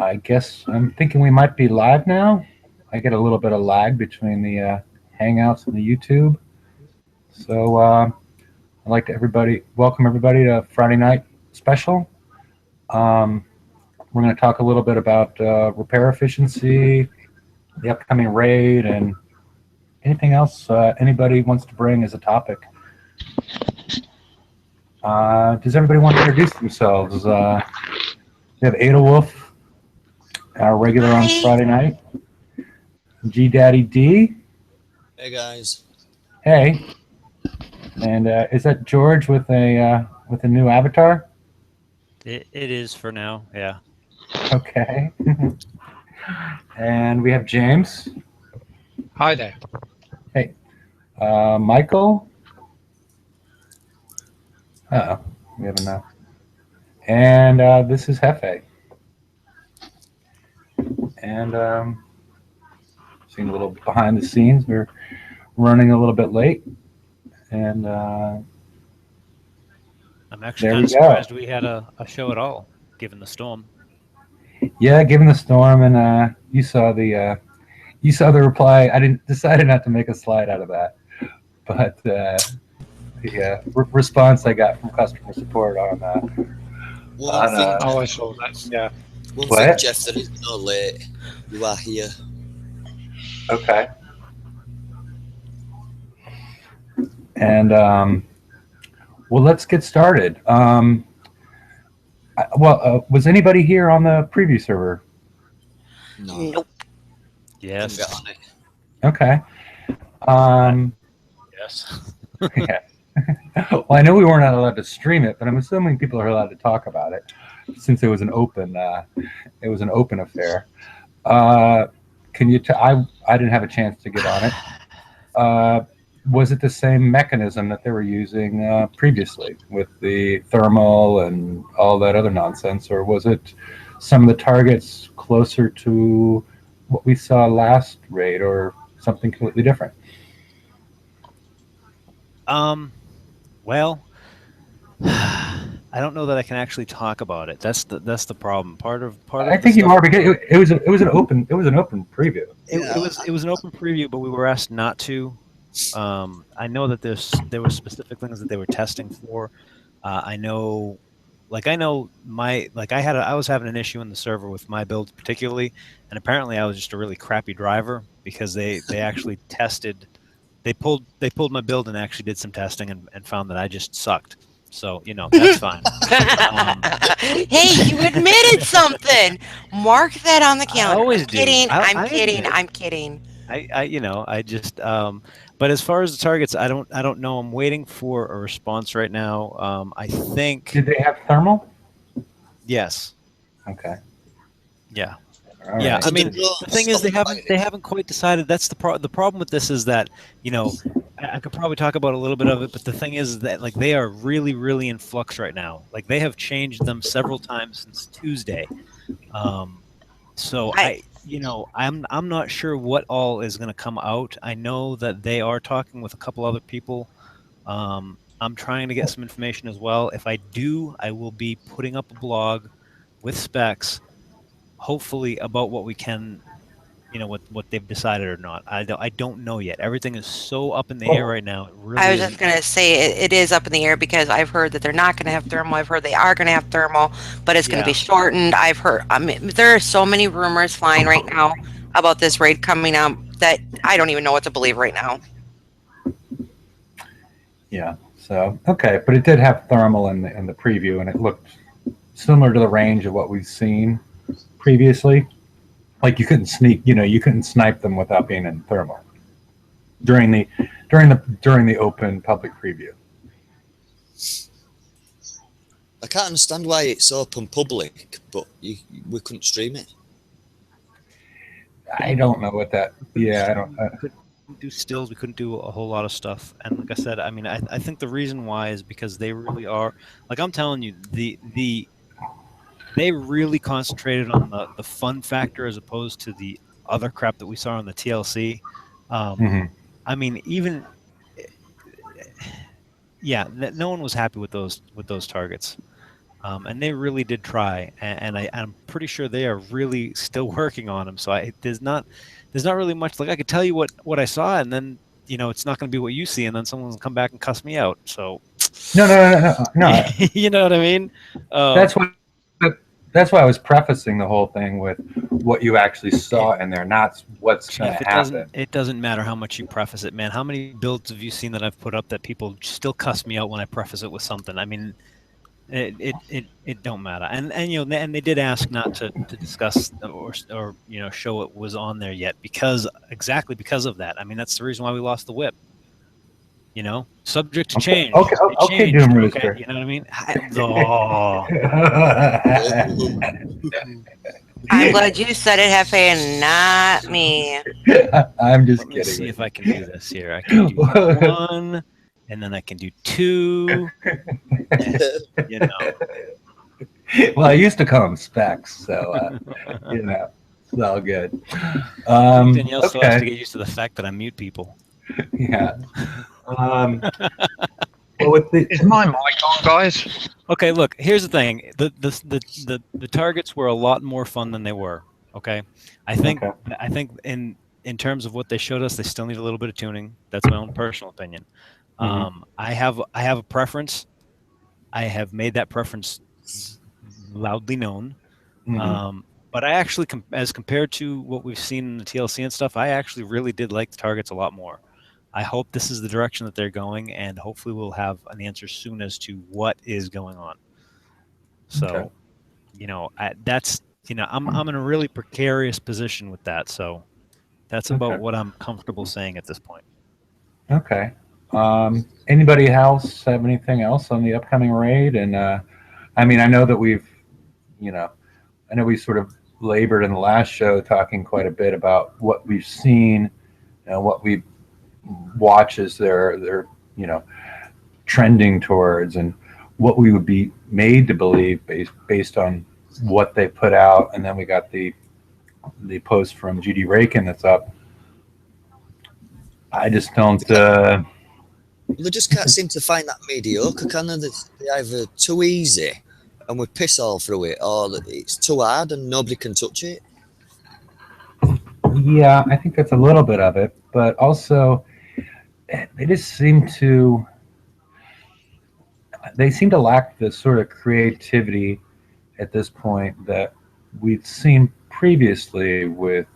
I guess I'm thinking we might be live now. I get a little bit of lag between the Hangouts and the YouTube. So I'd like to welcome everybody to Friday night special. Um, we're going to talk a little bit about repair efficiency, the upcoming raid, and anything else anybody wants to bring as a topic. Does everybody want to introduce themselves? We have Ada Wolf, our regular on Friday night. G Daddy D. Hey guys. Hey. And is that George with a new avatar? It is for now, yeah. Okay. And we have James. Hi there. Hey. Michael. We have enough. And this is Hefe. And seeing a little behind the scenes, we're running a little bit late. And I'm actually kind of surprised we had a show at all, given the storm. Yeah, given the storm, and you saw the reply. I decided not to make a slide out of that, but the response I got from customer support on I saw that. Yeah. One thing, Jeff, that is no late. You are here. Okay. And well, let's get started. Was anybody here on the preview server? No. Nope. Yes. Get on it. Okay. Yes. Yeah. Well, I know we weren't allowed to stream it, but I'm assuming people are allowed to talk about it since it was an open affair. Can you? I didn't have a chance to get on it. Was it the same mechanism that they were using previously with the thermal and all that other nonsense, or was it some of the targets closer to what we saw last raid, or something completely different? Well, I don't know that I can actually talk about it. That's the problem. Part of I think you are, because it was an open preview. It was an open preview, but we were asked not to. I know that there were specific things that they were testing for. I was having an issue in the server with my build particularly, and apparently I was just a really crappy driver because they actually tested. They pulled my build and actually did some testing and found that I just sucked. So, that's fine. Hey, you admitted something. Mark that on the calendar. I always I'm kidding. do. I'm kidding. I'm kidding. I just but as far as the targets, I don't know. I'm waiting for a response right now. I think. Did they have thermal? Yes. Okay. Yeah. All yeah. right. I mean, the thing is, they haven't quite decided. That's the problem with this is that I could probably talk about a little bit of it, but the thing is that they are really, really in flux right now. Like they have changed them several times since Tuesday. So I'm not sure what all is going to come out. I know that they are talking with a couple other people. I'm trying to get some information as well. If I do, I will be putting up a blog with specs, hopefully about what we can, what they've decided or not. I don't know yet. Everything is so up in the air right now. It really I was just going to say it is up in the air because I've heard that they're not going to have thermal. I've heard they are going to have thermal, but it's going to be shortened. I've heard, there are so many rumors flying right now about this raid coming up that I don't even know what to believe right now. Yeah. So okay, but it did have thermal in the preview, and it looked similar to the range of what we've seen previously. Like you couldn't snipe them without being in thermal during the open public preview. I can't understand why it's open public, but we couldn't stream it. I don't know what that. Yeah, I don't. We couldn't do stills. We couldn't do a whole lot of stuff. And like I said, I mean, I think the reason why is because they really are. Like I'm telling you, they really concentrated on the fun factor as opposed to the other crap that we saw on the TLC. I mean, even no one was happy with those targets. and they really did try, and I'm pretty sure they are really still working on them. So there's not really much. Like I could tell you what I saw, and then it's not going to be what you see, and then someone's come back and cuss me out. So No. you know what I mean? That's why. That's why I was prefacing the whole thing with what you actually saw in there, not what's going to happen. It doesn't matter how much you preface it, man. How many builds have you seen that I've put up that people still cuss me out when I preface it with something? I mean, it don't matter. And and they did ask not to discuss or show what was on there yet because of that. I mean, that's the reason why we lost the whip. Subject to change. Okay, Doom Rooster. Okay, you know what I mean? I'm glad you said it, Hefe, and not me. I'm just kidding. Let's see if I can do this here. I can do 1, and then I can do 2. And, Well, I used to call them specs, so it's all good. Danielle still has to get used to the fact that I mute people. Yeah. Is my mic on, guys? Okay, look. Here's the thing: the targets were a lot more fun than they were. Okay, I think in terms of what they showed us, they still need a little bit of tuning. That's my own personal opinion. I have a preference. I have made that preference loudly known. But I actually, as compared to what we've seen in the TLC and stuff, I actually really did like the targets a lot more. I hope this is the direction that they're going, and hopefully we'll have an answer soon as to what is going on. So, that's I'm in a really precarious position with that. So, that's about what I'm comfortable saying at this point. Okay. Anybody else have anything else on the upcoming raid? And I mean, I know that we sort of labored in the last show talking quite a bit about what we've seen and what we watch as they're trending towards, and what we would be made to believe based on what they put out. And then we got the post from Judy Rakin that's up. I just don't. They just can't seem to find that mediocre, can they? They're either too easy and we piss all through it, or it's too hard and nobody can touch it. Yeah, I think that's a little bit of it, but also they just seem to lack the sort of creativity at this point that we've seen previously with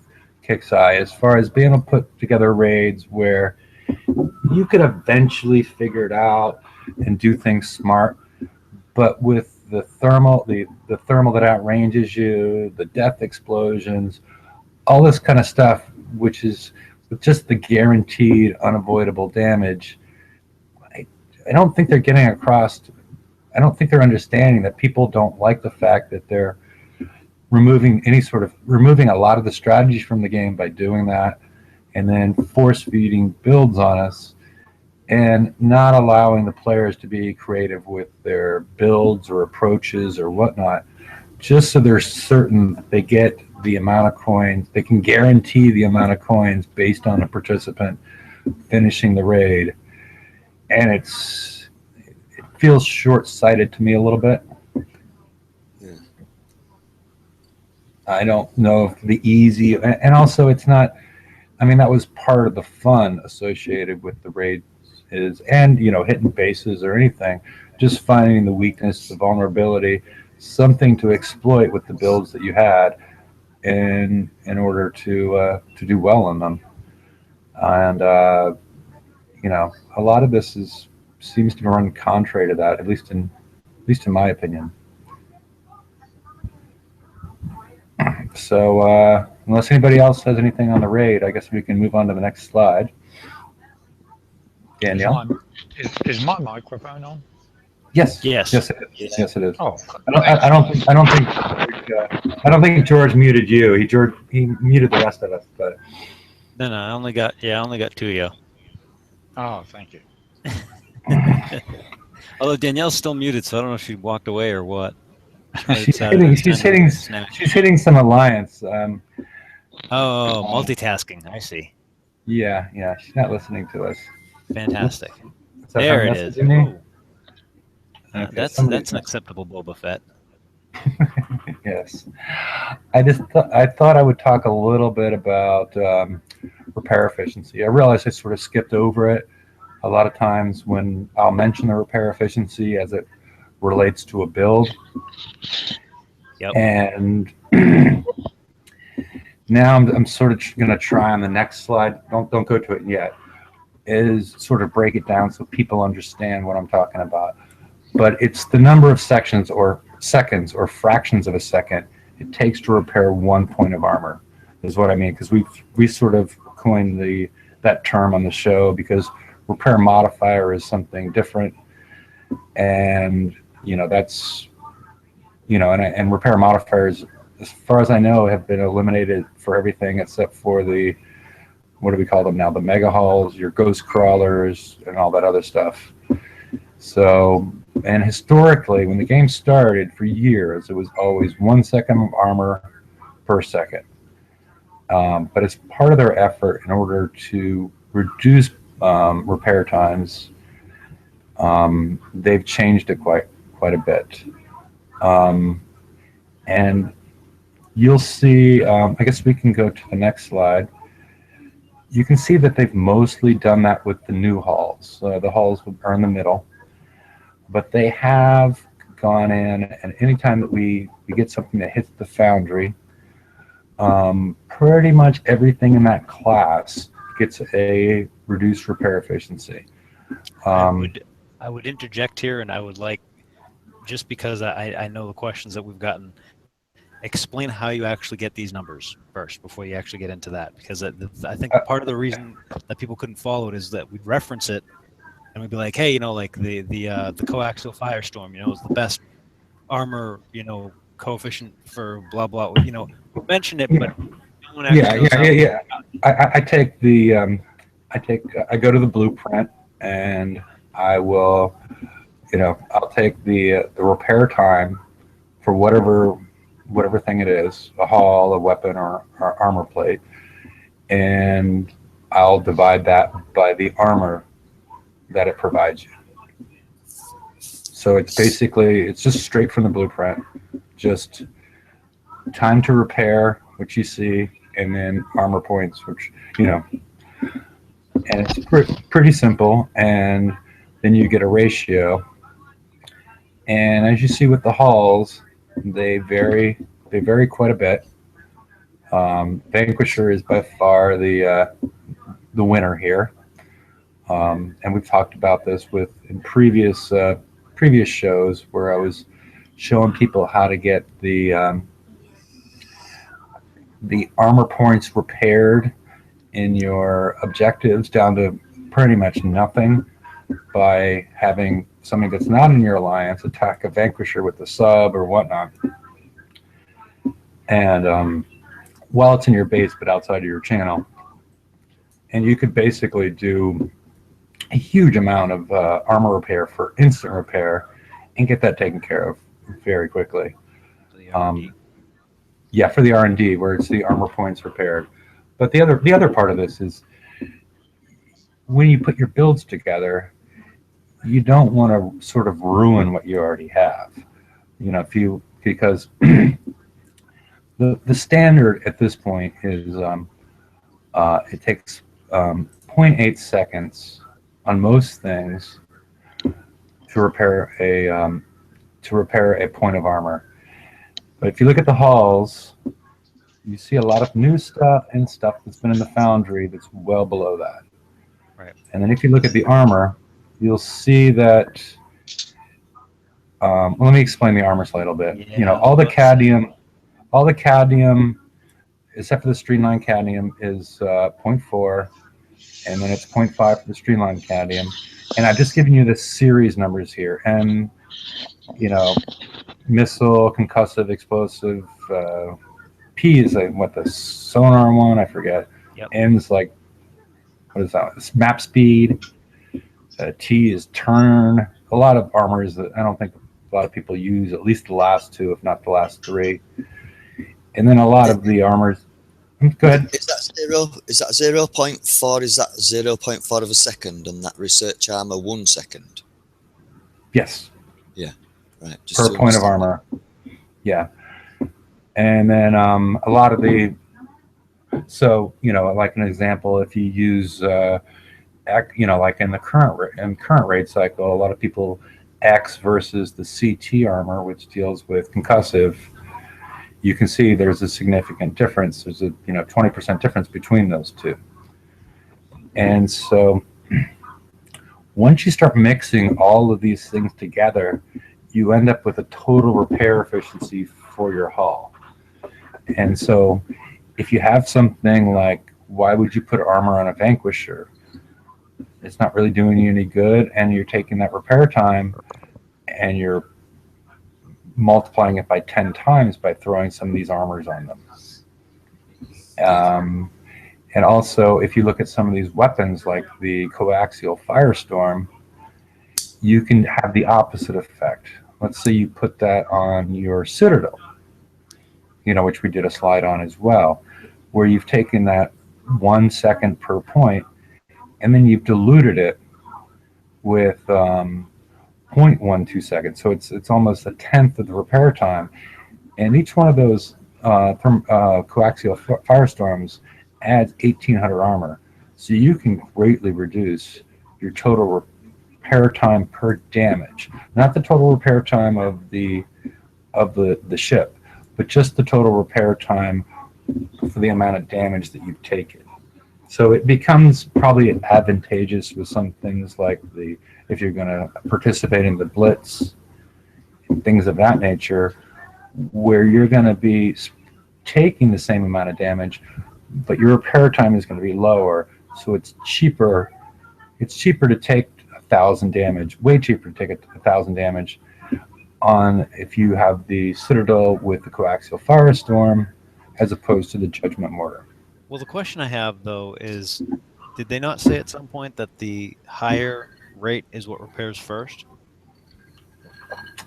Kixeye, as far as being able to put together raids where you could eventually figure it out and do things smart, but with the thermal that outranges you, the death explosions, all this kind of stuff, which is with just the guaranteed unavoidable damage, I don't think they're getting across. I don't think they're understanding that people don't like the fact that they're removing a lot of the strategies from the game by doing that, and then force feeding builds on us, and not allowing the players to be creative with their builds or approaches or whatnot, just so they're certain that they get the amount of coins. They can guarantee the amount of coins based on a participant finishing the raid. And it feels short-sighted to me a little bit. Yeah. I don't know if the easy, and also it's not, I mean, that was part of the fun associated with the raid is, and hitting bases or anything, just finding the weakness, the vulnerability, something to exploit with the builds that you had in order to do well on them. And a lot of this seems to run contrary to that, at least in my opinion. So unless anybody else has anything on the raid, I guess we can move on to the next slide. Danielle? Is my microphone on? Yes. Yes. Yes, it is. Yes, it is. Oh, I don't think George muted you. He muted the rest of us, but No, I only got 2 of you. oh, thank you. Although Danielle's still muted, so I don't know if she walked away or what. she's hitting some alliance. Multitasking. I see. Yeah. She's not listening to us. Fantastic. Is that There her it is. messaging me? Okay, That's somebody's an acceptable Boba Fett. yes. I thought I would talk a little bit about repair efficiency. I realize I sort of skipped over it a lot of times when I'll mention the repair efficiency as it relates to a build. Yep. And now I'm sort of going to try on the next slide. Don't go to it yet. Is sort of break it down so people understand what I'm talking about. But it's the number of sections or seconds or fractions of a second it takes to repair 1 point of armor, is what I mean. Because we sort of coined that term on the show because repair modifier is something different, and that's and repair modifiers, as far as I know, have been eliminated for everything except for the, what do we call them now? The mega halls, your ghost crawlers, and all that other stuff. So, and historically, when the game started for years, it was always 1 second of armor per second. But as part of their effort in order to reduce repair times, they've changed it quite a bit. And you'll see, I guess we can go to the next slide. You can see that they've mostly done that with the new halls. The halls are in the middle. But they have gone in, and anytime that we get something that hits the foundry, pretty much everything in that class gets a reduced repair efficiency. I would interject here, and I would like, just because I know the questions that we've gotten, explain how you actually get these numbers first before you actually get into that, because I think part of the reason that people couldn't follow it is that we'd reference it and we'd be like, hey, like the coaxial firestorm, is the best armor, coefficient for blah blah. We mention it, but no one actually knows how. I take I go to the blueprint and I will, I'll take the repair time for whatever thing it is, a hull, a weapon, or armor plate, and I'll divide that by the armor that it provides you. So it's just straight from the blueprint, just time to repair, which you see, and then armor points, which, and it's pretty simple. And then you get a ratio. And as you see with the hulls, they vary quite a bit. Vanquisher is by far the winner here. And we've talked about this in previous shows where I was showing people how to get the armor points repaired in your objectives down to pretty much nothing by having something that's not in your alliance attack a Vanquisher with the sub or whatnot. And while it's in your base but outside of your channel. And you could basically do a huge amount of armor repair for instant repair and get that taken care of very quickly. For the R&D, where it's the armor points repaired. But the other part of this is when you put your builds together, you don't want to sort of ruin what you already have. Because the standard at this point is it takes 0.8 seconds on most things to repair a point of armor. But if you look at the halls, you see a lot of new stuff and stuff that's been in the foundry that's well below that. Right. And then if you look at the armor, you'll see that. Let me explain the armor slide a little bit. Yeah, all the cadmium, except for the streamline cadmium, is 0.4, and then it's 0.5 for the streamline cadmium. And I've just given you the series numbers here, and missile, concussive, explosive. P is like the sonar one, I forget. Yep. N is like, what is that? It's map speed. T is turn. A lot of armors that I don't think a lot of people use, at least the last two, if not the last three. And then a lot of the armors. Go ahead. Is that 0.4? Is that 0.4 of a second, and that research armor 1 second? Yes. Right. Just per to point of understand. armor. Yeah. And then a lot of the, so, like an example, if you use, like in the current raid cycle, a lot of people X versus the CT armor, which deals with concussive. You can see there's a significant difference. There's a 20% difference between those two. And so once you start mixing all of these things together, you end up with a total repair efficiency for your hull. And so if you have something like, why would you put armor on a Vanquisher? It's not really doing you any good, and you're taking that repair time and you're multiplying it by 10 times by throwing some of these armors on them. And also, if you look at some of these weapons like the coaxial firestorm, you can have the opposite effect. Let's say you put that on your Citadel, which we did a slide on as well, where you've taken that 1 second per point and then you've diluted it with 0.12 seconds. So it's almost a tenth of the repair time. And each one of those coaxial firestorms adds 1,800 armor. So you can greatly reduce your total repair time per damage. Not the total repair time of the ship, but just the total repair time for the amount of damage that you've taken. So it becomes probably advantageous with some things like if you're going to participate in the Blitz and things of that nature, where you're going to be taking the same amount of damage, but your repair time is going to be lower. So it's cheaper. It's cheaper to take 1,000 damage, way cheaper to take 1,000 damage if you have the Citadel with the coaxial firestorm as opposed to the Judgment Mortar. Well, the question I have, though, is did they not say at some point that the higher rate is what repairs first?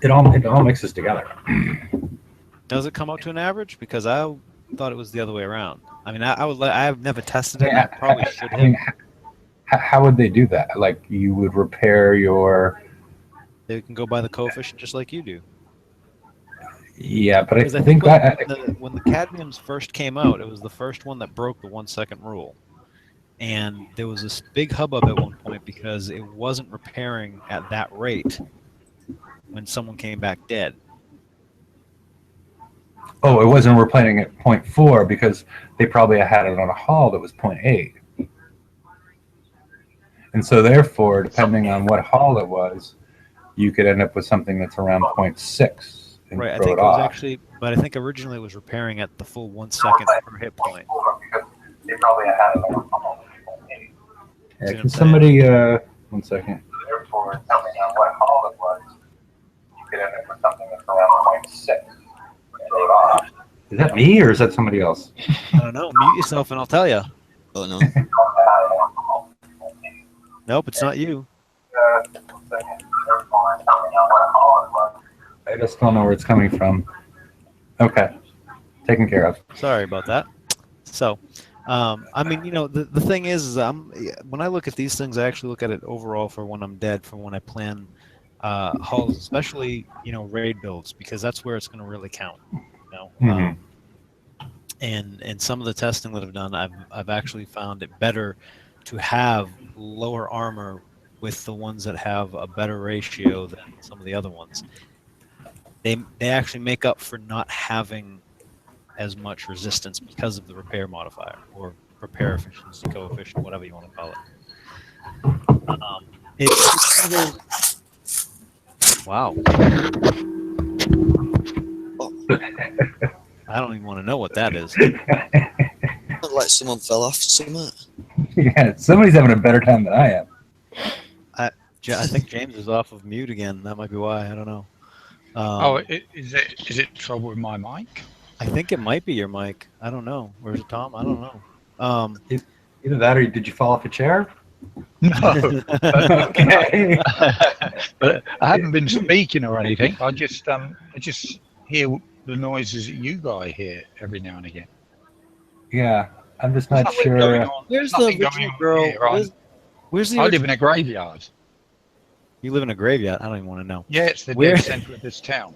It all mixes together. Does it come out to an average? Because I thought it was the other way around. I mean, I've never tested it. I probably should have. How would they do that? Like, you would repair your... They can go by the coefficient just like you do. Yeah, but I think that... when the cadmiums first came out, it was the first one that broke the 1 second rule. And there was this big hubbub at one point because it wasn't repairing at that rate when someone came back dead. Oh, it wasn't repairing at 0.4 because they probably had it on a hull that was 0.8. And so therefore, depending on what hull it was, you could end up with something that's around 0.6. Right, I think it was actually, but I think originally it was repairing at the full 1 second per hit point. They probably had it on a hull that was 0.8. Yeah, can somebody, 1 second. Therefore, depending on what hull it was, you could end up with something that's around 0.6. Is that me or is that somebody else? I don't know. Mute yourself and I'll tell you. Oh, no. Nope, it's not you. I just don't know where it's coming from. Okay. Taken care of. Sorry about that. So, I mean, the thing is when I look at these things, I actually look at it overall for when I'm dead, for when I plan hulls, especially, raid builds, because that's where it's going to really count. Mm-hmm. And some of the testing that I've done, I've actually found it better to have lower armor with the ones that have a better ratio than some of the other ones. They actually make up for not having as much resistance because of the repair modifier or repair efficiency coefficient, whatever you want to call it. Wow. I don't even want to know what that is. Looked like someone fell off somewhere. Yeah, somebody's having a better time than I am. I think James is off of mute again. That might be why. I don't know. Is it trouble with my mic? I think it might be your mic. I don't know. Where's it, Tom? I don't know. Either that or did you fall off a chair? No. Okay. But I haven't been speaking or anything. I just hear the noises that you guys hear every now and again. Yeah, I'm just not sure. Where's the original girl? Where's the I live in a graveyard. You live in a graveyard. I don't even want to know. Yeah, it's the Where- dead center of this town.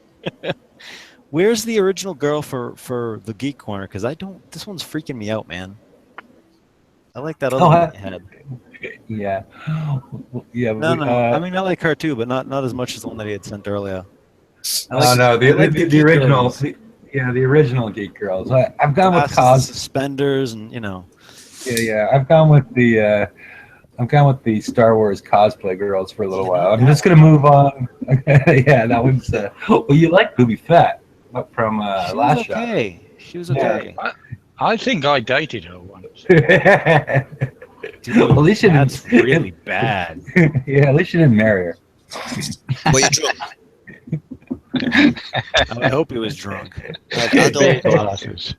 Where's the original girl for the Geek Corner? Because I don't. This one's freaking me out, man. I like that other Oh, one I- that you had. Yeah. Yeah. No, no. I mean, I like her too, but not as much as the one that he had sent earlier. I Oh like- no, I the like the original. girls. The original Geek Girls. I've gone with Glasses, cos. suspenders, and you know. Yeah. I've gone with the. I've gone with the Star Wars cosplay girls for a little while. I'm just gonna move on. Yeah, that one's. Well, you like Booby Fett from She was last shot. okay. She was Yeah. okay. I think I dated her once. Dude, Well, at least you didn't. that's really bad. Yeah, at least you didn't marry her. Were you drunk? I hope he was drunk. I don't. Glasses.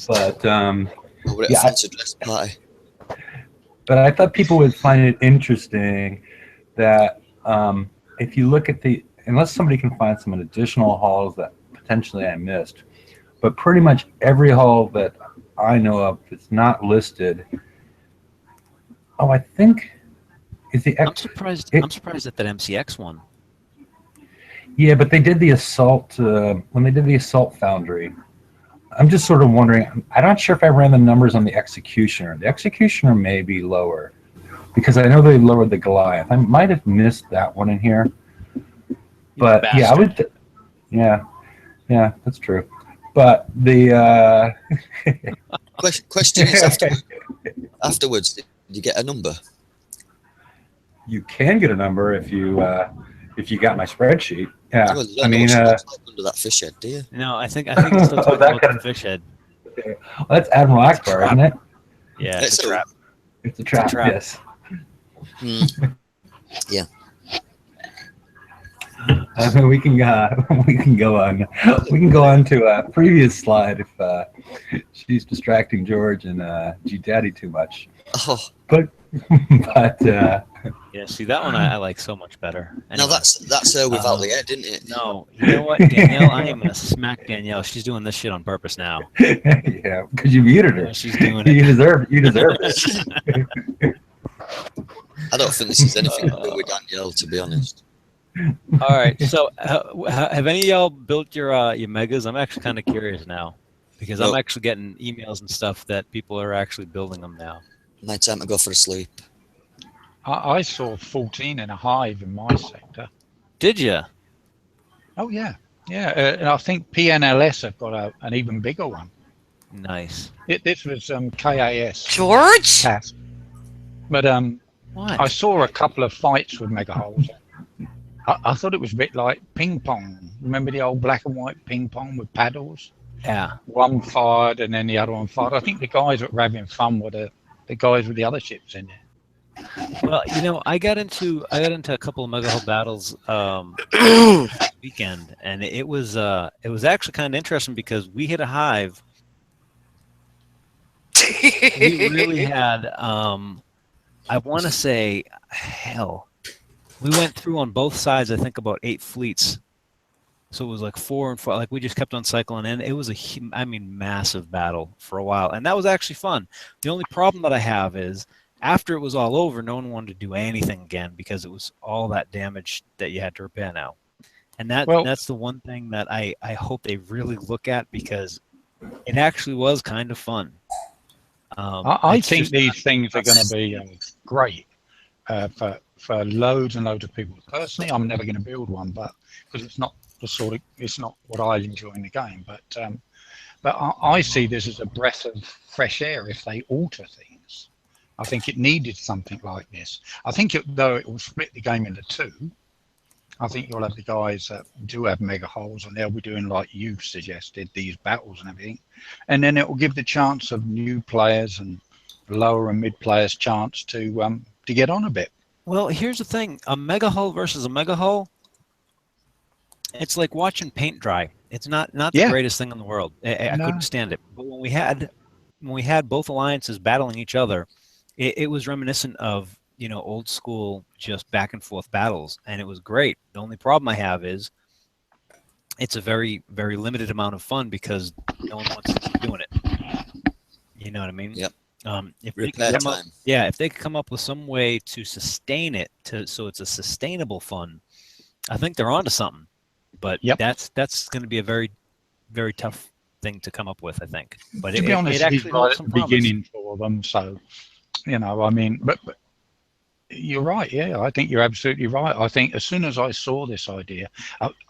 But We're at Yeah, a fancy dress party. but I thought people would find it interesting that if you look at unless somebody can find some additional halls that potentially I missed, but pretty much every hall that I know of that's not listed. Oh, I think is the I'm X. surprised. it- I'm surprised at that MCX one. Yeah, but they did the assault when they did the assault foundry. I'm just sort of wondering. I'm not sure if I ran the numbers on the executioner. The executioner may be lower because I know they lowered the Goliath. I might have missed that one in here. But yeah, I would. Yeah, that's true. But the Question is afterwards, did you get a number? you can get a number if you got my spreadsheet. Yeah, Well, you I don't know mean, what she looks like under that fish head, do you? No, I think it's still Oh, talking that about kind the fish head. that's Admiral Akbar, isn't it? Yeah, It's it's a a- trap. It's a trap. trap. Yes. Yeah. I mean, we can go on. We can go on to a previous slide if she's distracting George and G Daddy too much. Oh, But Yeah, see that one I like so much better. now Anyway, that's her without the head, isn't it? no. You know what, Danielle? I am gonna smack Danielle. She's doing this shit on purpose now. yeah, because you muted her. She's doing You it. deserve. You deserve it. I don't think this is anything to do with Danielle, to be honest. All right. So, have any of y'all built your megas? I'm actually kind of curious now because I'm Nope. actually getting emails and stuff that people are actually building them now. My time to go for a sleep. I saw 14 in a hive in my sector. Did you? Oh yeah, yeah. And I think PNLS have got an even bigger one. Nice. This was KAS. George? CAS. But What? I saw a couple of fights with mega holes. I thought it was a bit like ping pong. Remember the old black and white ping pong with paddles? Yeah. One fired and then the other one fired. I think the guys that were having fun were the guys with the other ships in there. Well, you know, I got into a couple of mega hull battles this weekend, and it was actually kind of interesting because we hit a hive. We really had I want to say, hell, we went through on both sides. I think about 8 fleets. So it was like 4 and 4. Like we just kept on cycling in. It was massive battle for a while, and that was actually fun. The only problem that I have is after it was all over, no one wanted to do anything again because it was all that damage that you had to repair now. And that's the one thing that I hope they really look at because it actually was kind of fun. I think these things are going to be great for loads and loads of people. Personally, I'm never going to build one, but because it's not what I enjoy in the game. But I see this as a breath of fresh air if they alter things. I think it needed something like this. I think though it will split the game into 2. I think you'll have the guys that do have mega holes and they'll be doing like you suggested, these battles and everything. And then it will give the chance of new players and lower and mid players chance to get on a bit. Well, here's the thing. A mega hull versus a mega hull, it's like watching paint dry. It's not the greatest thing in the world. I couldn't stand it. But when we had both alliances battling each other, it was reminiscent of, you know, old school, just back and forth battles, and it was great. The only problem I have is it's a very, very limited amount of fun because no one wants to keep doing it. You know what I mean? Yep. If they Repair could come up, time. yeah, if they could come up with some way to sustain it, so it's a sustainable fund, I think they're onto something. But Yep. that's going to be a very, very tough thing to come up with, I think. But To be honest, it he's actually right holds at some the promise. beginning for them. So, I mean, but you're right. Yeah, I think you're absolutely right. I think as soon as I saw this idea,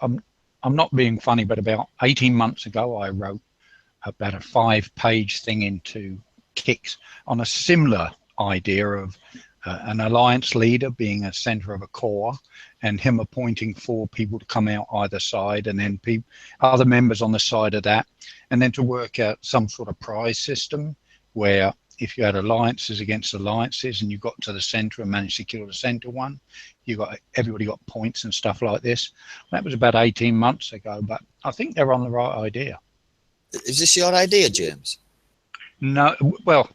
I'm not being funny, but about 18 months ago, I wrote about a 5-page thing into Kicks on a similar idea of an alliance leader being a center of a core and him appointing 4 people to come out either side, and then other members on the side of that, and then to work out some sort of prize system where if you had alliances against alliances and you got to the center and managed to kill the center one, everybody got points and stuff like this. That was about 18 months ago, but I think they're on the right idea. Is this your idea, James? No, well,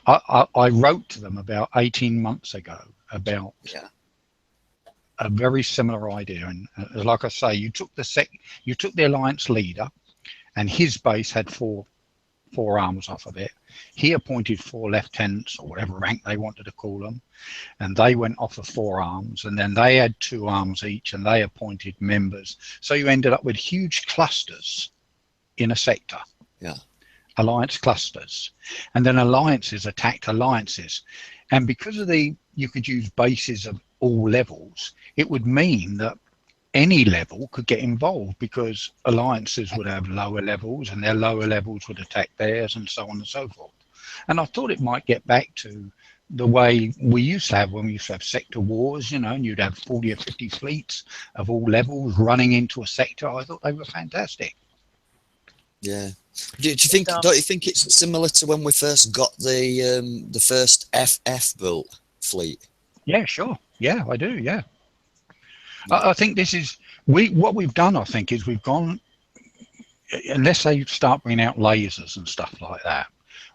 I wrote to them about 18 months ago about a very similar idea, and like I say, you took the alliance leader, and his base had four arms off of it. He appointed 4 lieutenants or whatever rank they wanted to call them, and they went off of 4 arms, and then they had 2 arms each, and they appointed members. So you ended up with huge clusters in a sector. Yeah. Alliance clusters, and then alliances attacked alliances, and because of you could use bases of all levels, it would mean that any level could get involved, because alliances would have lower levels and their lower levels would attack theirs, and so on and so forth. And I thought it might get back to the way we used to have when we used to have sector wars, and you'd have 40 or 50 fleets of all levels running into a sector. I thought they were fantastic. Yeah. Do you think? Don't you think it's similar to when we first got the first FF built fleet? Yeah, sure. Yeah, I do. Yeah. I think this is what we've done. I think is we've gone, unless they start bringing out lasers and stuff like that.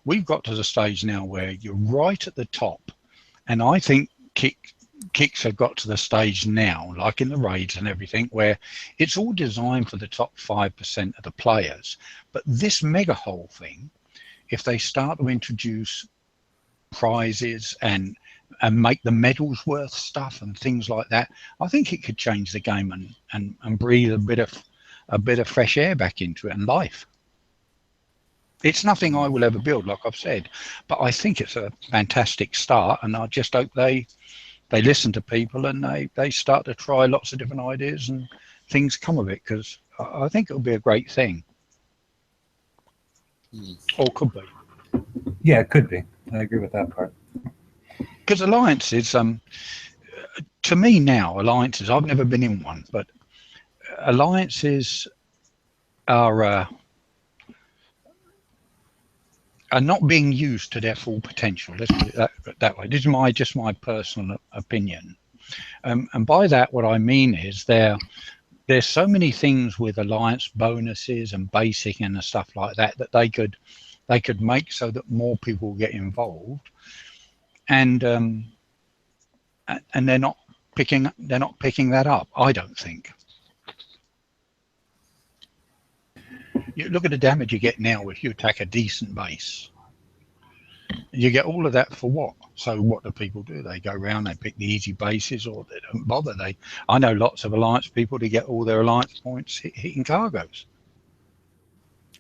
We've got to the stage now where you're right at the top, and I think Kicks have got to the stage now, like in the raids and everything, where it's all designed for the top 5% of the players. But this mega hole thing, if they start to introduce prizes and make the medals worth stuff and things like that, I think it could change the game and breathe a bit of fresh air back into it and life. It's nothing I will ever build, like I've said, but I think it's a fantastic start, and I just hope they listen to people and they start to try lots of different ideas and things come of it, because I think it'll be a great thing. Or could be. Yeah, it could be. I agree with that part. Because alliances, to me now, alliances, I've never been in one, but alliances are not being used to their full potential. Let's put it that way. This is just my personal opinion. And by that, what I mean is there's so many things with alliance bonuses and basic and stuff like that they could make so that more people get involved, and they're not picking that up, I don't think. You look at the damage you get now if you attack a decent base. You get all of that for what? So what do people do? They go around, they pick the easy bases, or they don't bother. I know lots of alliance people to get all their alliance points hitting cargoes.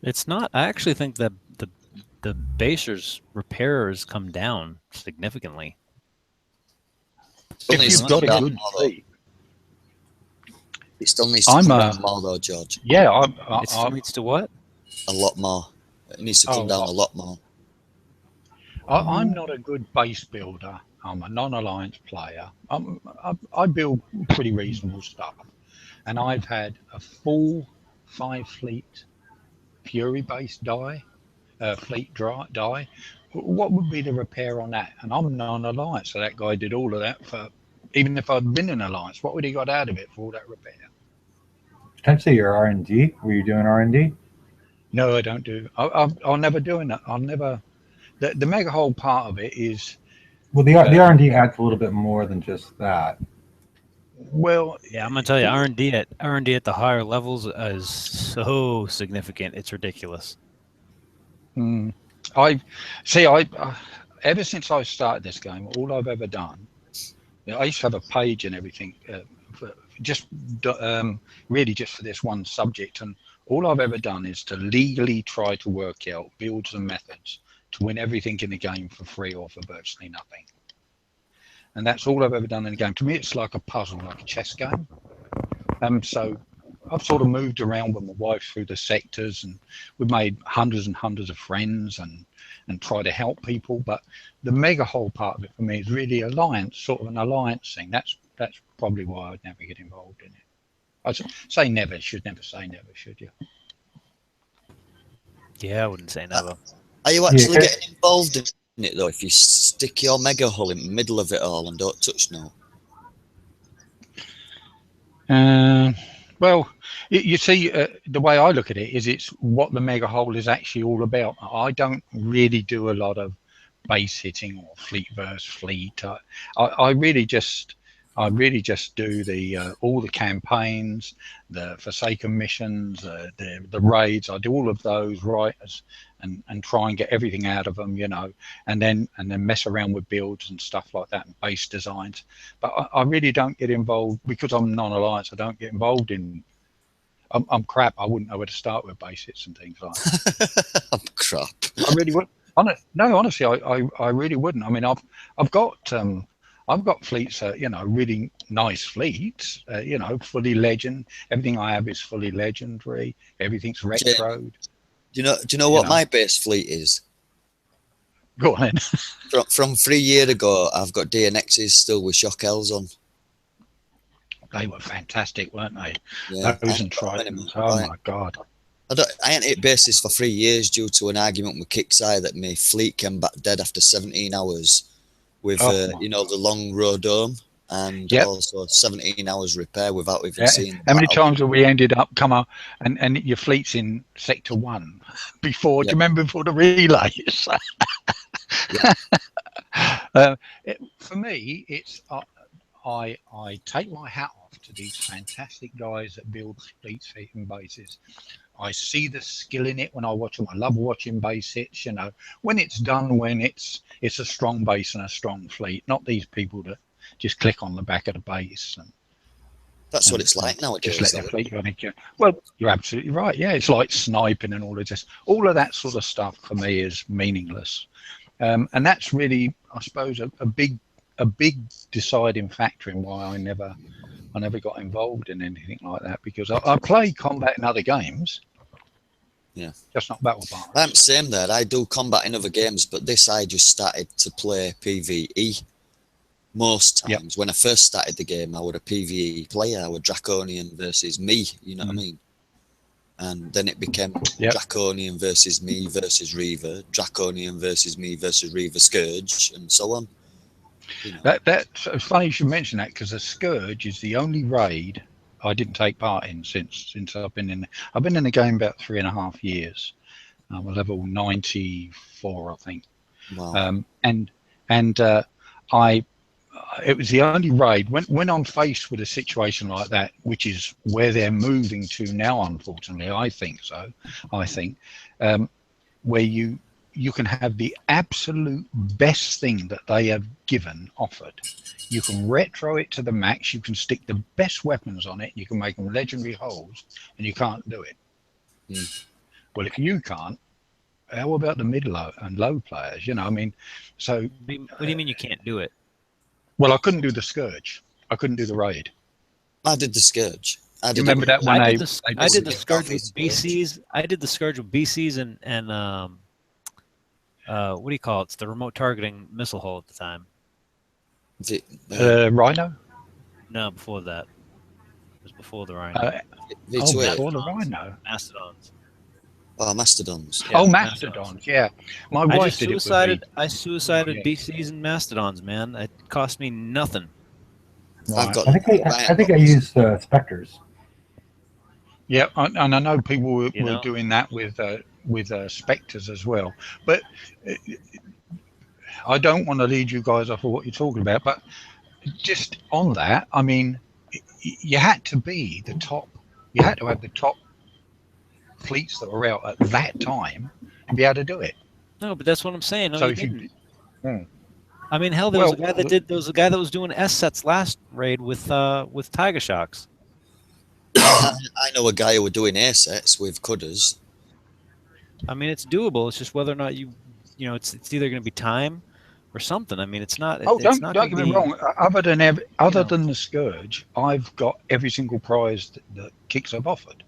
It's not. I actually think that the basers repairers come down significantly. If you've got a good fleet. It still needs to come down more, though, George. Yeah, it still needs to what? A lot more. It needs to come down a lot more. I'm not a good base builder. I'm a non-alliance player. I build pretty reasonable stuff, and I've had a full 5-fleet Fury base fleet die. What would be the repair on that? And I'm non-alliance, so that guy did all of that for. Even if I'd been in alliance, what would he got out of it for all that repair? Potentially your R&D. Were you doing R&D? No, I don't do. I'll never doing that. I'll never. The mega hole part of it is. Well, the R&D adds a little bit more than just that. Well, yeah, I'm gonna tell you, R&D at the higher levels is so significant. It's ridiculous. I see. Ever since I started this game, all I've ever done, I used to have a page and everything, for just really just for this one subject, and all I've ever done is to legally try to work out builds and methods to win everything in the game for free or for virtually nothing. And that's all I've ever done in the game. To me, it's like a puzzle, like a chess game. So I've sort of moved around with my wife through the sectors, and we've made hundreds and hundreds of friends and try to help people. But the mega whole part of it for me is really alliance, sort of an alliance thing. That's probably why I'd never get involved in it. I'd say never. Should never say never, should you? Yeah, I wouldn't say never. Are you actually getting involved in it though? If you stick your mega hull in the middle of it all and don't touch no. Well, you see, the way I look at it is it's what the mega hull is actually all about. I don't really do a lot of base hitting or fleet versus fleet. I really just do the all the campaigns, the Forsaken missions, the raids. I do all of those right and try and get everything out of them, and then mess around with builds and stuff like that and base designs. But I really don't get involved because I'm non-alliance. I don't get involved in. I'm crap. I wouldn't know where to start with base hits and things like that. I'm crap. I really would. No, honestly, I really wouldn't. I mean, I've got fleets, really nice fleets, fully legend. Everything I have is fully legendary. Everything's retroed. Do you know what my base fleet is? Go on then. From 3 years ago, I've got DNXs still with shock L's on. They were fantastic, weren't they? Yeah, those and Tritons. Oh my God. I ain't hit bases for 3 years due to an argument with Kickside that my fleet came back dead after 17 hours with, the long row dome and also 17 hours repair without even seeing. How many times have we ended up and your fleet's in sector 1 before? Do you remember before the relays? For me, it's I take my hat off to these fantastic guys that build fleets and bases. I see the skill in it when I watch them. I love watching base hits, when it's done, when it's a strong base and a strong fleet, not these people that just click on the back of the base. That's what it's like nowadays. Just let their fleet go. Well, you're absolutely right. Yeah, it's like sniping and all of this. All of that sort of stuff for me is meaningless. And that's really, I suppose, a big deciding factor in why I never got involved in anything like that, because I play combat in other games. Yeah. Just not Battle Partners. I'm the same there. I do combat in other games, but this I just started to play PvE most times. Yep. When I first started the game, I was a PvE player. I was Draconian versus me, you know what I mean? And then it became Draconian versus me versus Reaver, Draconian versus me versus Reaver Scourge, and so on. That's funny you should mention that, because the Scourge is the only raid I didn't take part in since I've been in the game about 3.5 years. I'm level 94, I think. Wow. It was the only raid when I'm faced with a situation like that, which is where they're moving to now, unfortunately. I think where you can have the absolute best thing that they have offered. You can retro it to the max. You can stick the best weapons on it. You can make them legendary holes, and you can't do it. Well, if you can't, how about the mid-low and low players? So. What do you mean you can't do it? Well, I couldn't do the Scourge. I couldn't do the raid. I did the Scourge. Remember that when I did the Scourge with BCs. I did the Scourge with BCs and what do you call it? It's the remote targeting missile hull at the time. Rhino? No, before that. It was before the Rhino. Before the Rhino. Mastodons. Oh, Mastodons. Yeah, Mastodons. Yeah, my wife did it. I suicided BCs and Mastodons, man. It cost me nothing. Right. I think I used Spectres. Yeah, and I know people were doing that with Spectres as well. But I don't want to lead you guys off of what you're talking about. But just on that, I mean, you had to be the top. You had to have the top fleets that were out at that time and be able to do it. No, but that's what I'm saying. No, So you if didn't. you, I mean, hell, there was a guy that did. There was a guy that was doing S sets last raid with Tiger Sharks. I know a guy who were doing A sets with cutters. I mean, it's doable. It's just whether or not it's either going to be time or something. I mean, it's not. It's not don't get me wrong. Other than the Scourge, I've got every single prize that Kicks have offered.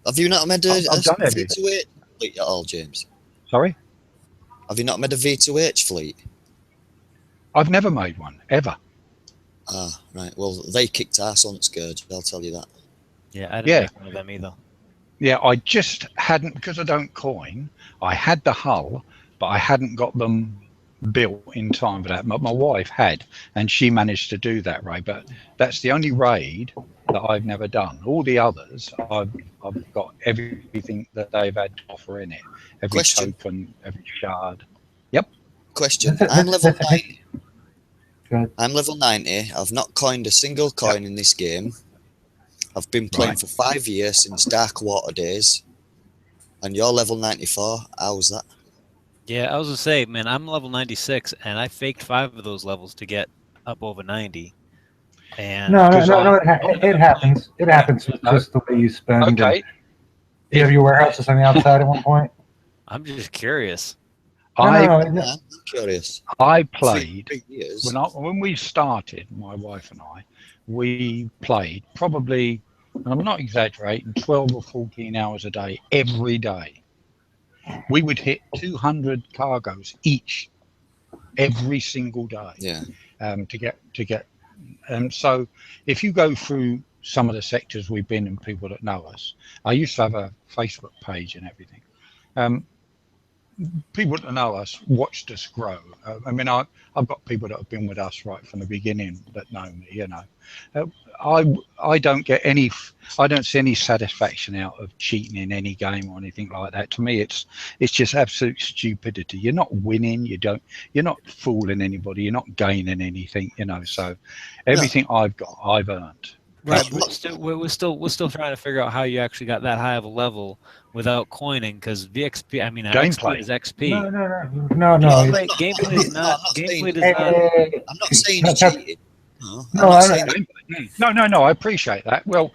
Have you not made I've done V2H fleet at all, James? Sorry? Have you not made a V2H fleet? I've never made one, ever. Ah, right. Well, they kicked ass on Scourge, I'll tell you that. Yeah, I didn't make one of them either. Yeah, I just hadn't, because I don't coin, I had the hull, but I hadn't got them built in time for that. My wife had, and she managed to do that raid, but that's the only raid that I've never done. All the others, I've got everything that they've had to offer in it. Every token, every shard. Yep. Question. I'm level 90. I'm level 90. I've not coined a single coin in this game. I've been playing for 5 years since Dark Water days. And you're level 94. How's that? Yeah, I was going to say, man, I'm level 96, and I faked 5 of those levels to get up over 90. And no, it happens. It happens with just the way you spend. Okay. Do you have your warehouses on the outside at one point? I'm just curious. I'm curious. I played when we started, my wife and I, we played probably, and I'm not exaggerating, 12 or 14 hours a day, every day. We would hit 200 cargoes each, every single day. Yeah. To get. So if you go through some of the sectors we've been in, people that know us, I used to have a Facebook page and everything. People that know us watched us grow. I mean, I've got people that have been with us right from the beginning that know me. You know, I don't see any satisfaction out of cheating in any game or anything like that. To me, it's just absolute stupidity. You're not winning. You're not fooling anybody. You're not gaining anything. You know, so everything I've got, I've earned. Right, we're still trying to figure out how you actually got that high of a level without coining, because VXP. I mean, gameplay XP is XP. No. Gameplay is not. Gameplay does not. I'm not saying cheating. No, I appreciate that. Well,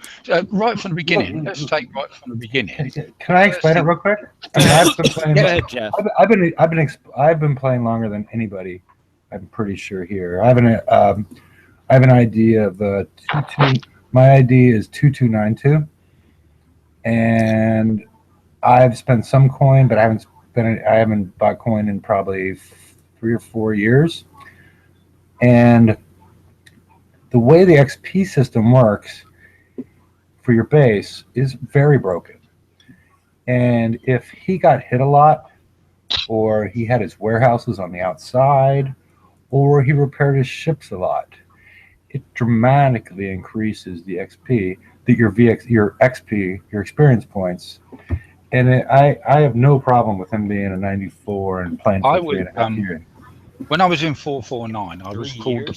right from the beginning, let's take right from the beginning. Can I explain it real quick? I mean, I've been playing. Go ahead, Jeff. I've been playing longer than anybody. I'm pretty sure here. I have an ID of 22. My ID is 2292, and I've spent some coin, but I haven't bought coin in probably 3 or 4 years. And the way the XP system works for your base is very broken. And if he got hit a lot, or he had his warehouses on the outside, or he repaired his ships a lot, it dramatically increases the XP, your XP, your experience points. And I have no problem with him being a 94 and playing for 3.5 years. When I was in 449, I was called the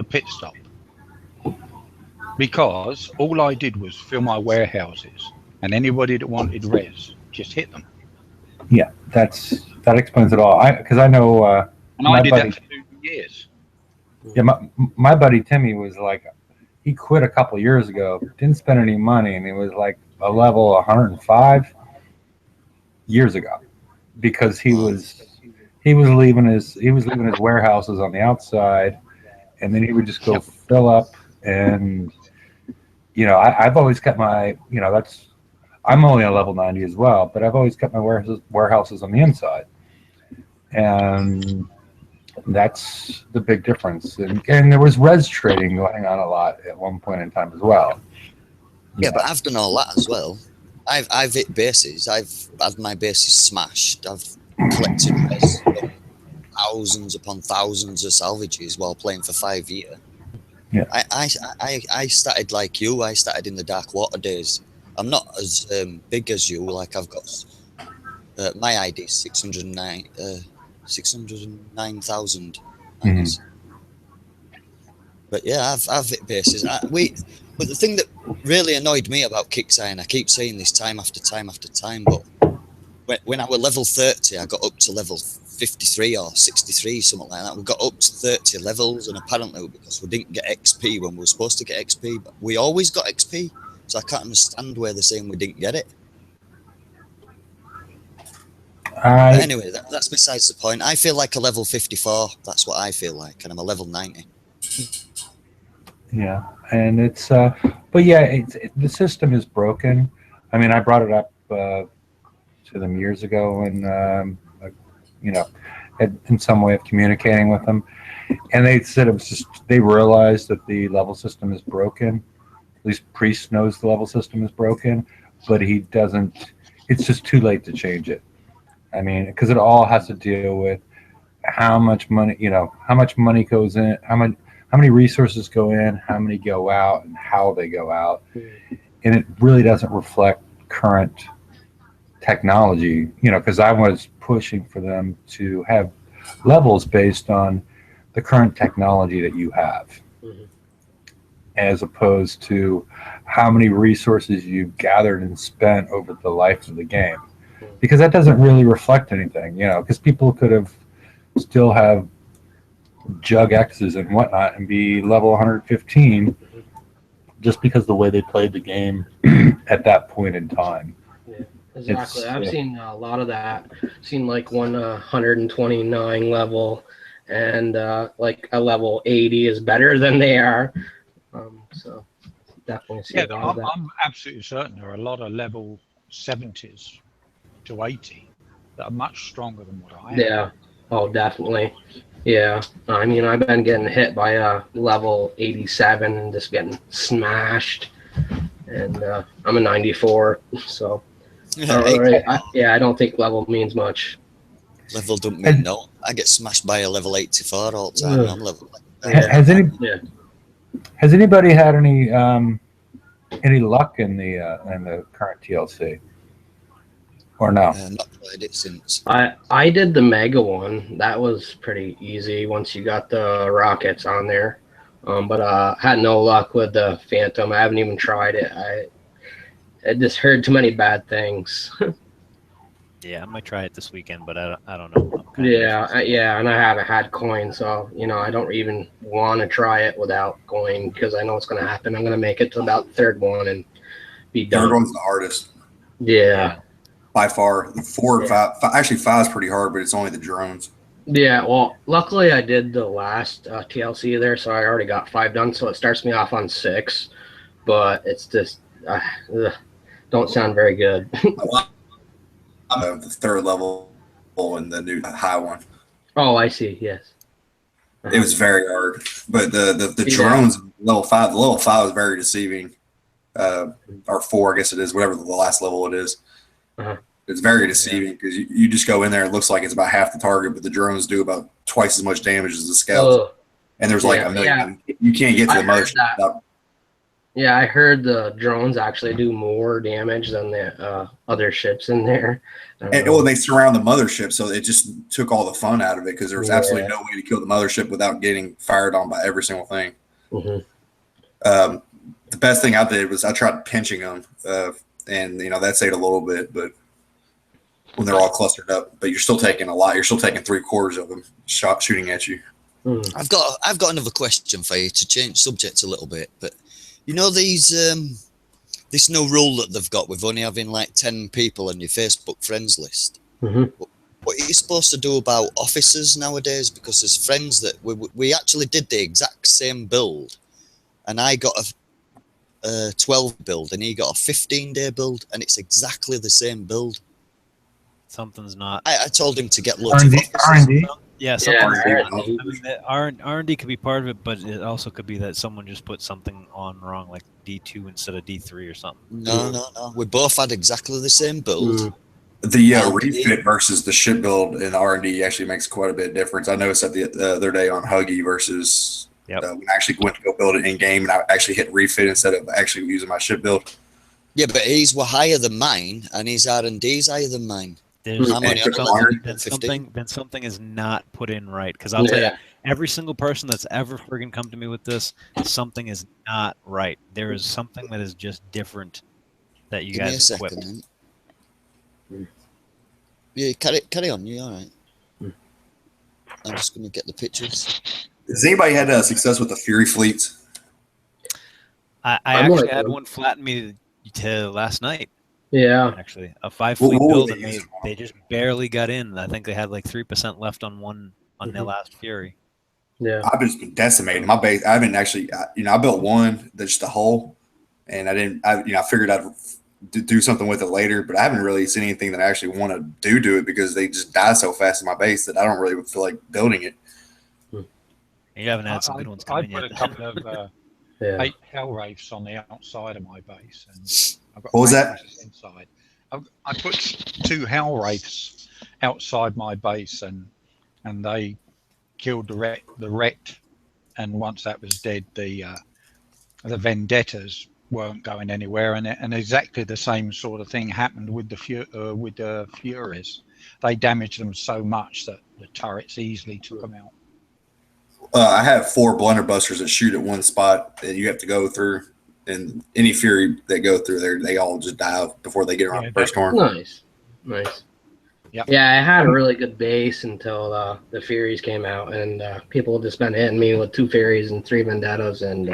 pit stop, because all I did was fill my warehouses, and anybody that wanted res just hit them. Yeah, that explains it all. Because I know. And I did that for 2 years. Yeah, my buddy Timmy was like, he quit a couple of years ago, didn't spend any money, and he was like a level 105 years ago, because he was leaving his warehouses on the outside, and then he would just go fill up. And I've always kept my I'm only a level 90 as well, but I've always kept my warehouses on the inside, and that's the big difference. And there was res trading going on a lot at one point in time as well. Yeah, but I've done all that as well. I've hit bases. I've had my bases smashed. I've collected res, thousands upon thousands of salvages while playing for 5 years. Yeah. I started like you. I started in the Dark Water days. I'm not as big as you. Like, I've got my ID is 609,000. Mm-hmm. But yeah, I've hit bases. But the thing that really annoyed me about Kickstarter, and I keep saying this time after time after time, but when I was level 30, I got up to level 53 or 63, something like that. We got up to 30 levels, and apparently because we didn't get XP when we were supposed to get XP, but we always got XP, so I can't understand where they're saying we didn't get it. But anyway, that's besides the point. I feel like a level 54. That's what I feel like, and I'm a level 90. Yeah, and it's but yeah, the system is broken. I mean, I brought it up to them years ago, and you know, in some way of communicating with them, and they said it was just they realized that the level system is broken. At least Priest knows the level system is broken, but he doesn't. It's just too late to change it. I mean, because it all has to deal with how much money, how much money goes in, how many resources go in, how many go out, and how they go out, and it really doesn't reflect current technology. Because I was pushing for them to have levels based on the current technology that you have, as opposed to how many resources you've gathered and spent over the life of the game. Because that doesn't really reflect anything, because people could have still have Jug X's and whatnot and be level 115 just because the way they played the game at that point in time. Yeah, exactly. I've seen a lot of that. Seen like one 129 level and like a level 80 is better than they are. So definitely see a lot of that. I'm absolutely certain there are a lot of level 70s to 80 that are much stronger than what I am. Yeah. Oh, definitely. Yeah. I mean, I've been getting hit by a level 87 and just getting smashed. And I'm a 94, so. I don't think level means much. Level don't mean no. I get smashed by a level 84 all the time. I'm level. Has anybody had any luck in the current TLC? Or no? Not played it since. I did the Mega one. That was pretty easy once you got the rockets on there. But had no luck with the Phantom. I haven't even tried it. I just heard too many bad things. Yeah, I might try it this weekend, but I don't know. Yeah, and I haven't had coin, so I don't even want to try it without coin because I know what's going to happen. I'm going to make it to about the third one and be done. Third one's the hardest. Yeah. By far, 4 and 5. Actually, 5 is pretty hard, but it's only the drones. Yeah, well, luckily I did the last TLC there, so I already got 5 done. So it starts me off on 6, but it's just don't sound very good. The third level and the new high one. Oh, I see. Yes. It was very hard, but the drones level 5. The level 5 is very deceiving. Or 4, I guess it is. Whatever the last level it is. It's very deceiving because you just go in there. It looks like it's about half the target, but the drones do about twice as much damage as the scouts. And there's like a million. Yeah. You can't get to the mothership. Yeah, I heard the drones actually do more damage than the other ships in there. Well, they surround the mothership, so it just took all the fun out of it because there was absolutely no way to kill the mothership without getting fired on by every single thing. The best thing I did was I tried pinching them. And that saved a little bit, but when they're all clustered up, but you're still taking a lot. You're still taking 3/4 of them shooting at you. I've got another question for you to change subject a little bit, but these this new rule that they've got with only having like 10 people on your Facebook friends list. What are you supposed to do about officers nowadays? Because there's friends that we actually did the exact same build, and I got a 12 build and he got a 15-day build, and it's exactly the same build. Something's not. I told him to get loads of R&D. Yeah, R&D could be part of it, but it also could be that someone just put something on wrong, like D2 instead of D3 or something. No. We both had exactly the same build. The refit versus the ship build in R&D actually makes quite a bit of difference. I noticed that the other day on Huggy versus when I actually went to go build it in game, and I actually hit refit instead of actually using my ship build. Yeah, but his were higher than mine, and his R&D's higher than mine. Then something is not put in right, because I'll tell you, every single person that's ever friggin' come to me with this, something is not right. There is something that is just different that you guys equipped. Yeah, carry on. You all right? I'm just going to get the pictures. Has anybody had success with the Fury fleets? I actually had one flatten me to last night. Yeah. Actually, a 5 fleet build, and they just barely got in. I think they had like 3% left on their last Fury. Yeah. I've just been decimating my base. I haven't actually, I built one that's just a hull, and I figured I'd do something with it later, but I haven't really seen anything that I actually want to do it because they just die so fast in my base that I don't really feel like building it. You haven't had some good ones coming yet. I put a couple of 8 Hell Wraiths on the outside of my base, and I've got what was that? Inside. I put 2 Hell Wraiths outside my base, and they killed the Ret, and once that was dead, the Vendettas weren't going anywhere, and exactly the same sort of thing happened with the Furies. They damaged them so much that the turrets easily took them out. I have 4 blunderbusters that shoot at one spot that you have to go through, and any Fury that go through there, they all just die before they get around the first horn. Nice. Yep. Yeah, I had a really good base until the Furies came out, and people have just been hitting me with 2 Furies and 3 Vendettas, and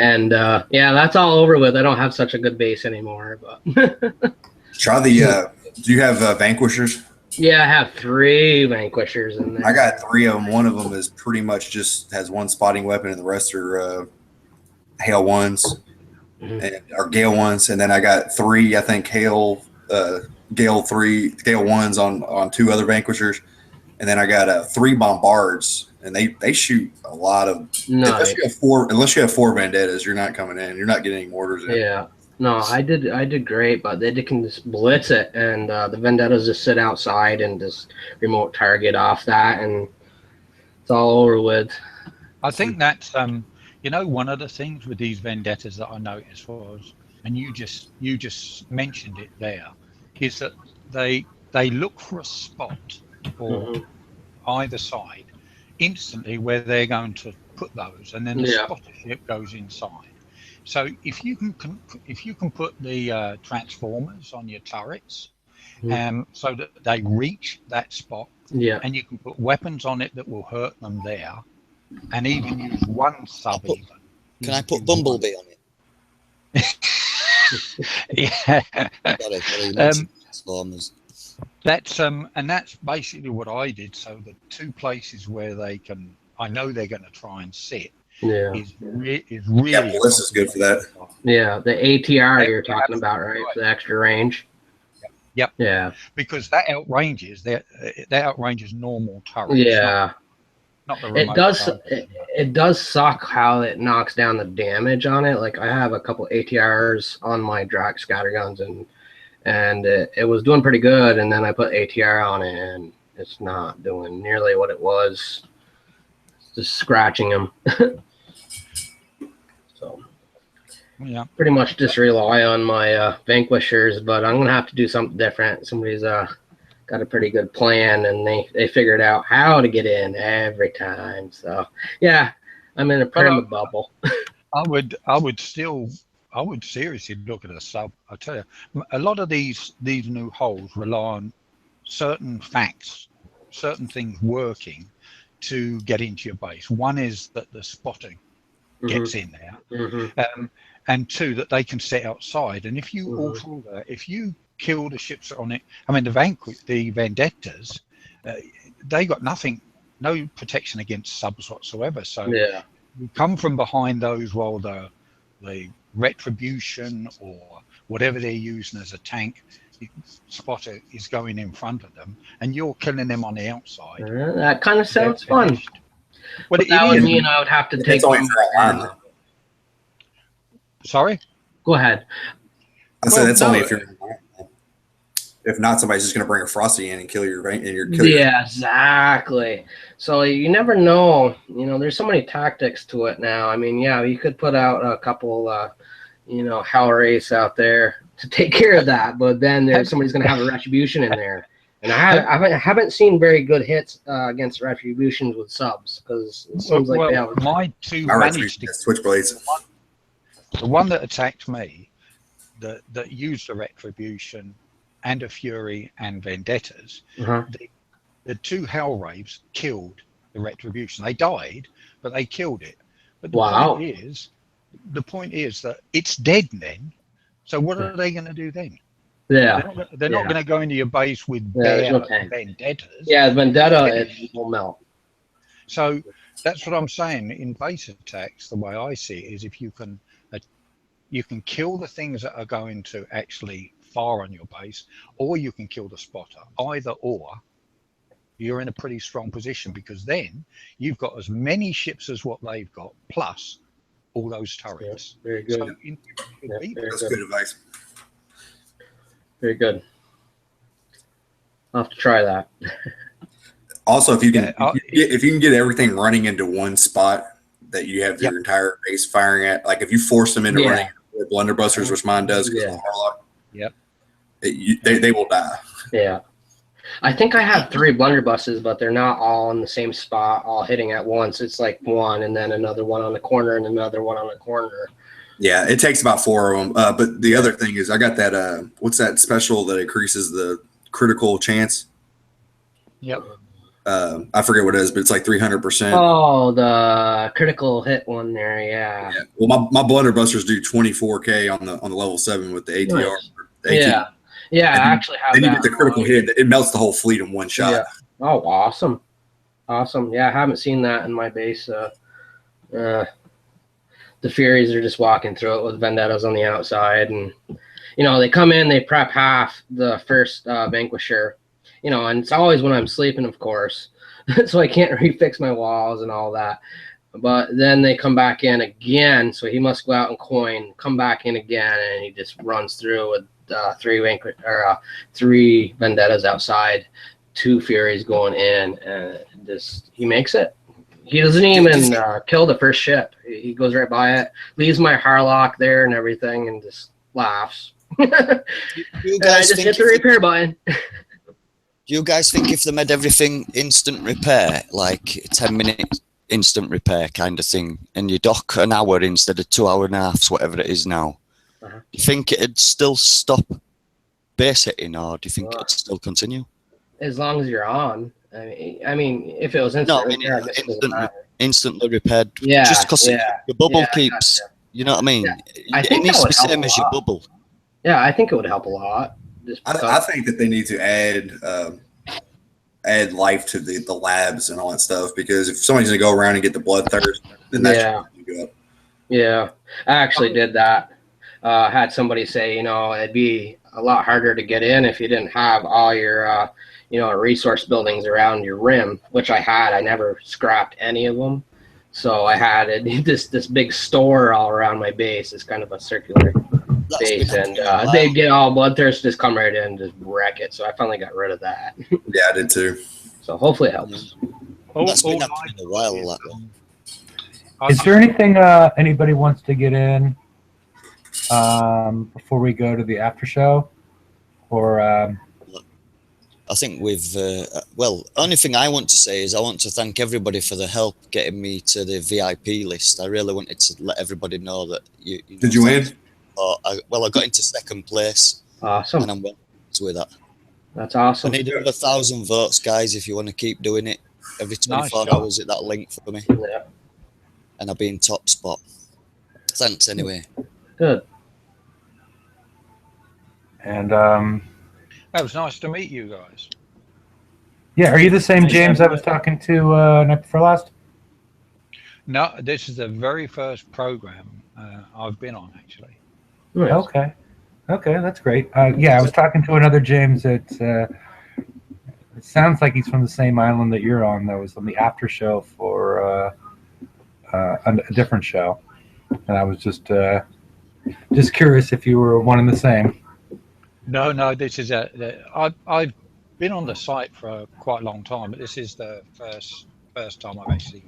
yeah, that's all over with. I don't have such a good base anymore. But try the. Do you have Vanquishers? Yeah, I have 3 Vanquishers in there. I got 3 of them. One of them is pretty much just has 1 spotting weapon, and the rest are Hail 1s or Gale 1s, and then I got 3, I think, Gale 1s on 2 other Vanquishers, and then I got 3 Bombards, and they shoot a lot of. Nice. Unless you have 4 Vendettas, you're not coming in. You're not getting any mortars in. Yeah. No, I did great, but they can just blitz it, and the Vendettas just sit outside and just remote target off that, and it's all over with. I think that's one of the things with these Vendettas that I noticed was, and you just mentioned it there, is that they look for a spot or either side instantly where they're going to put those, and then the spotter ship goes inside. So if you can put the transformers on your turrets, so that they reach that spot, and you can put weapons on it that will hurt them there, and even use 1 sub. Can I put Bumblebee on it? Yeah. Transformers. That's and that's basically what I did. So the 2 places where I know they're going to try and sit. Is really. Yeah, Melissa's good for that. Yeah, the ATR you're talking about, right? For the extra range. Yep. Yeah. Because that outranges normal turrets. Yeah. Not the remote. It does suck how it knocks down the damage on it. Like I have a couple ATRs on my Drax scatterguns, and it was doing pretty good, and then I put ATR on it, and it's not doing nearly what it was. It's just scratching them. So yeah, pretty much just rely on my Vanquishers, but I'm gonna have to do something different. Somebody's got a pretty good plan, and they figured out how to get in every time. So yeah, I'm in a pyramid bubble. I would seriously look at a sub. I tell you, a lot of these new holes rely on certain facts, certain things working to get into your base. One is that the spotting gets in there, and 2 that they can sit outside. And if you alter that, if you kill the ships on it, I mean the Vendettas, they got no protection against subs whatsoever. So you come from behind those while the Retribution or whatever they're using as a tank spotter is going in front of them, and you're killing them on the outside. That kind of sounds fun. Well, that would mean I would have to take one. Sorry? Go ahead. I said that's only if you're. If not, somebody's just going to bring a Frosty in and kill your exactly. So you never know. There's so many tactics to it now. I mean, yeah, you could put out a couple, Hell Race out there to take care of that, but then somebody's going to have a Retribution in there. And I haven't seen very good hits against Retributions with subs, because it seems like they have. My 2 managed to Switchblades. The one that attacked me, that used the Retribution and a Fury and Vendettas, Uh-huh. the two Hell Raves killed the Retribution. They died, but they killed it. But Wow. the point is that it's dead then. So what are they going to do then? Yeah. They're not going to go into your base with there's bare no tank. Vendettas. Yeah, Vendetta, it will melt. So that's what I'm saying. In base attacks, the way I see it is if you can kill the things that are going to actually fire on your base, or you can kill the spotter. Either or, you're in a pretty strong position, because then you've got as many ships as what they've got, plus all those turrets. Yeah, very good. So That's good advice. Very good. I'll have to try that. Also, if you can get everything running into one spot that you have your entire base firing at, like if you force them into running blunderbusters, which mine does because of the Harlock, they will die. Yeah. I think I have 3 blunderbusses, but they're not all in the same spot, all hitting at once. It's like one and then another one on the corner and another one on the corner. Yeah, it takes about 4 of them. But the other thing is I got that, what's that special that increases the critical chance? Yep. I forget what it is, but it's like 300%. Oh, the critical hit one there, yeah. Well, my blunderbusters do 24K on the level 7 with the ATR. Nice. Yeah, I actually have that. Then you get the critical hit. It melts the whole fleet in one shot. Yeah. Oh, awesome. Yeah, I haven't seen that in my base. The Furies are just walking through it with Vendettas on the outside, and they come in, they prep half the first Vanquisher, and it's always when I'm sleeping, of course, so I can't refix my walls and all that. But then they come back in again, so he must go out and coin, come back in again, and he just runs through with 3 Vendettas outside, 2 Furies going in, and he makes it. He doesn't even kill the first ship. He goes right by it, leaves my Harlock there and everything, and just laughs. And I just hit the repair button. Do you guys think if they made everything instant repair, like 10-minute instant repair kind of thing, and you dock an hour instead of 2.5 hours, whatever it is now, do you think it'd still stop base hitting, or do you think it'd still continue? As long as you're on. I mean, if it was instant repair, instantly repaired. Yeah, just because your bubble keeps. You know what I mean? I think it needs to be the same as your bubble. Yeah, I think it would help a lot. I think that they need to add life to the labs and all that stuff, because if somebody's gonna go around and get the bloodthirst, then that's gonna go up. Yeah, I actually did that. Had somebody say, it'd be a lot harder to get in if you didn't have all your resource buildings around your rim, which I had. I never scrapped any of them, so I had this big store all around my base. It's kind of a circular base, and they get all bloodthirst, just come right in and just wreck it. So I finally got rid of that. Yeah, I did too. So hopefully it helps. That's been happening a while. That one. Is there anything anybody wants to get in before we go to the after show, or? I think only thing I want to say is I want to thank everybody for the help getting me to the VIP list. I really wanted to let everybody know that you Did you win? I got into 2nd place. Awesome. And I'm well with that. That's awesome. I need another 1,000 votes, guys, if you want to keep doing it. Every 24 hours at that link for me. Yeah. And I'll be in top spot. Thanks anyway. Good. And that was nice to meet you guys. Yeah, are you the same James I was talking to night before last? No, this is the very first program I've been on, actually. Nice. Okay, that's great. Yeah, I was talking to another James. It sounds like he's from the same island that you're on. That was on the after show for a different show, and I was just curious if you were one and the same. No, this is I've been on the site for quite a long time, but this is the first time I've actually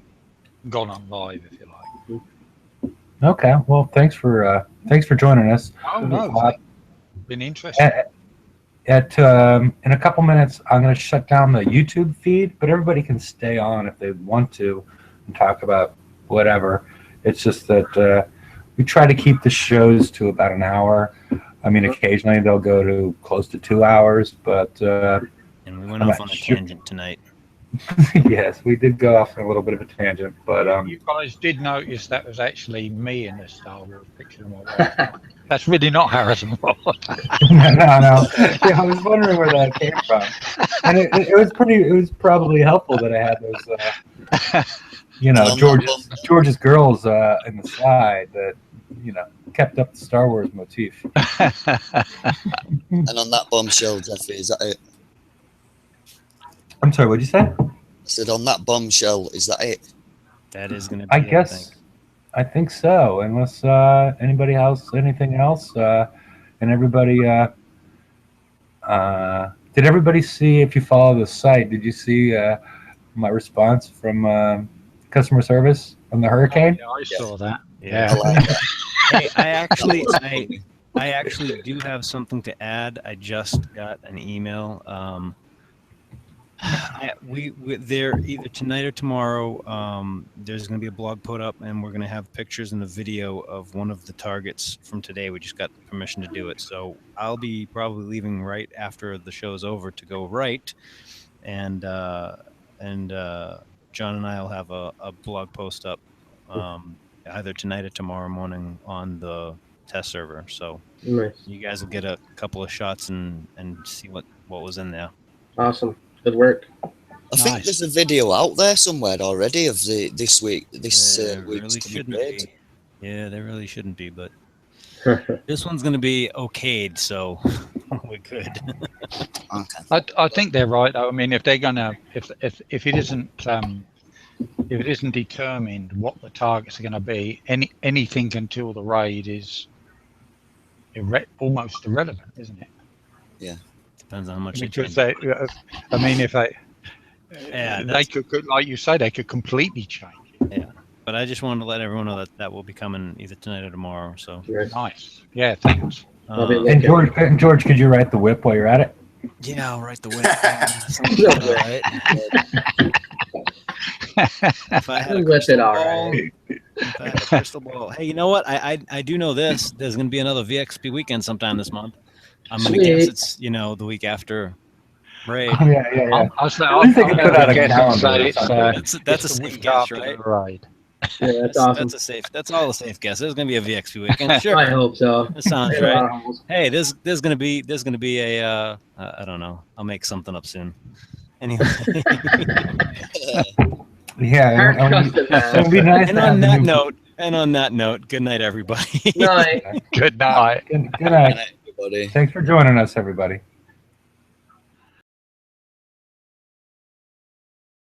gone on live, if you like. Okay, well, thanks for joining us. Oh no, been interesting. In a couple minutes, I'm going to shut down the YouTube feed, but everybody can stay on if they want to and talk about whatever. It's just that we try to keep the shows to about an hour. I mean, occasionally they'll go to close to 2 hours, but And we went I'm off not on a sure. tangent tonight. yes, we did go off on a little bit of a tangent, but You guys did notice that was actually me in the Star Wars picture of my wife. That's really not Harrison Ford. no. Yeah, I was wondering where that came from, and it was probably helpful that I had those, George's girls in the slide that kept up the Star Wars motif. And on that bombshell, Jeffy, is that it? I'm sorry, what'd you say? I said on that bombshell, is that it? That is going to be. I guess. I think so. Unless anybody else, anything else, and everybody. Did everybody see? If you follow the site, did you see my response from customer service on the hurricane? I saw that. Yeah. I like that. Hey, I actually do have something to add. I just got an email. They're either tonight or tomorrow. There's going to be a blog put up, and we're going to have pictures and a video of one of the targets from today. We just got permission to do it, so I'll be probably leaving right after the show's over to go right, and John and I will have a blog post up either tonight or tomorrow morning on the test server. So Nice. you guys will get a couple of shots and see what was in there. Awesome. Good work. I think there's a video out there somewhere already of this week's really coming shouldn't raid. be. Yeah, there really shouldn't be, but this one's going to be okayed, so we're good. Okay. I think they're right though. I mean, if they're gonna, if it isn't determined what the targets are going to be, anything until the raid is almost irrelevant, isn't it? Yeah. Depends on how much Because they they could, like you say, they could completely change it. Yeah, but I just wanted to let everyone know that will be coming either tonight or tomorrow. So nice. Yeah, thanks. And George, could you write the whip while you're at it? Yeah, I'll write the whip. If I had a crystal ball, hey, you know what? I do know this. There's going to be another VXP weekend sometime this month. I'm going to guess it's the week after raid. Oh, yeah. That's a safe guess, right? Yeah, that's awesome. That's all a safe guess. There's going to be a VXP weekend. Sure. I hope so. That sounds right. Hey, there's going to be a I don't know. I'll make something up soon. Anyway. Yeah, it'd be nice. And on that note, good night, everybody. Night. Good night. Good night. Everybody. Thanks for joining us, everybody.